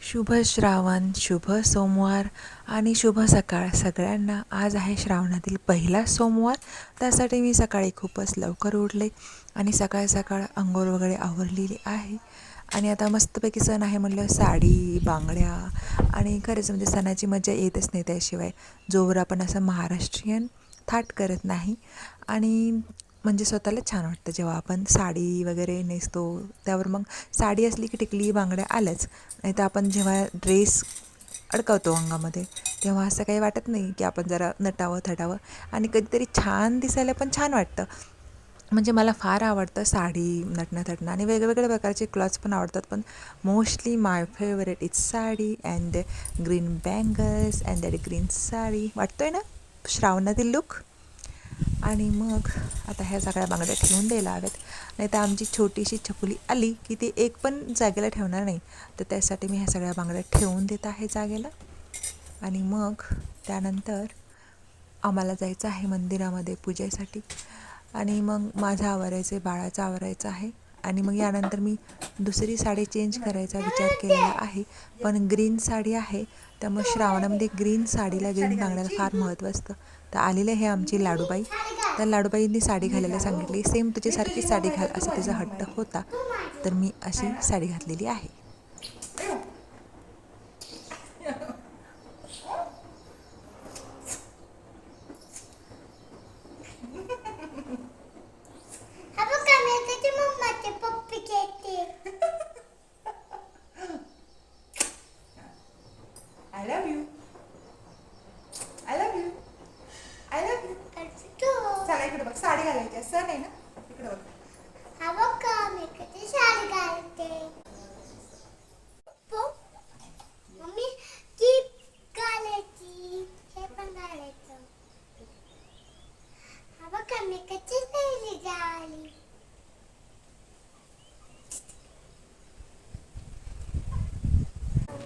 शुभ श्रावण, शुभ सोमवार आणि शुभ सकाळ सगळ्यांना. आज आहे श्रावणातील पहिला सोमवार. त्यासाठी मी सकाळी खूपच लवकर उठले आणि सकाळ सकाळ अंघोळ वगैरे आवरलेली आहे. आणि आता मस्तपैकी सण आहे म्हटलं, साडी बांगड्या आणि खरंच म्हणजे सणाची मजा येतच नाही त्याशिवाय, जोवर आपण असं महाराष्ट्रीयन थाट करत नाही. आणि म्हणजे स्वतःला छान वाटतं जेव्हा आपण साडी वगैरे नेसतो. त्यावर मग साडी असली की टिकली बांगड्या आल्याच. नाही तर आपण जेव्हा ड्रेस अडकवतो अंगामध्ये तेव्हा असं काही वाटत नाही की आपण जरा नटावं थटावं. आणि कधीतरी छान दिसायला पण छान वाटतं. म्हणजे मला फार आवडतं साडी नटणं थटणं आणि वेगवेगळ्या प्रकारचे क्लॉथ्स पण आवडतात. पण mostly my favourite is sari and green bangles and that green sari. वाटतोय ना श्रावणातील लुक. आणि मग आता ह्या सगळ्या बांगड्या ठेवून द्यायला हव्यात, नाही तर आमची छोटीशी छकुली आली की ती एक पण जागेला ठेवणार नाही. तर त्यासाठी मी ह्या सगळ्या बांगड्या ठेवून देत आहे जागेला. आणि मग त्यानंतर आम्हाला जायचं आहे मंदिरामध्ये पूजेसाठी. आणि मग माझं आवरायचं आहे, बाळाचं आवरायचं आहे. आणि मग यानंतर मी दुसरी साडी चेंज करायचा विचार केलेला आहे. पण ग्रीन साडी आहे त्यामुळे श्रावणामध्ये ग्रीन साडीला ग्रीन बांगड्याला फार महत्त्व असतं. तर आलेले हे आमची लाडूबाई. त्या लाडूबाईंनी साडी घालायला सांगितली. सेम तुझ्यासारखी साडी घाल असा तिचा हट्ट होता. तर मी अशी साडी घातलेली आहे. I love you. I love you. I love you. चला इकडे बघ, साडी घालायची सण आहे ना, इकडे बघ. हा बघ मी कधी साडी घालते. मम्मी कीप घालायची, हे पण घालायचं. हा बघ मी कधी साडी घाली.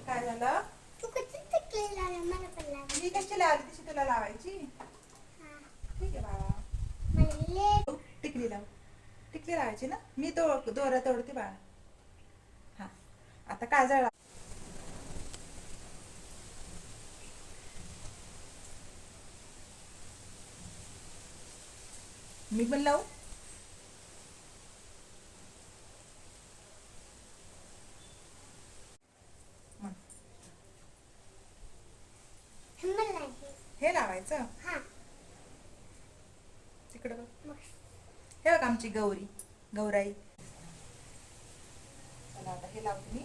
काय झालं? तू कधी टिकली लावली मला पण लाव. मी कशी लावली तशी तुला लावायची. ठीक आहे बाळा, मला टिकली लाव. टिकली लावायची ना, मी तो दोरा तोडते बाळा. हा, आता काजळ लाव. मी पण लावू. हे लावायचं. हा तिकडे बघ, हे बघ आमची गौरी गौराई. चला आता हे लावते मी.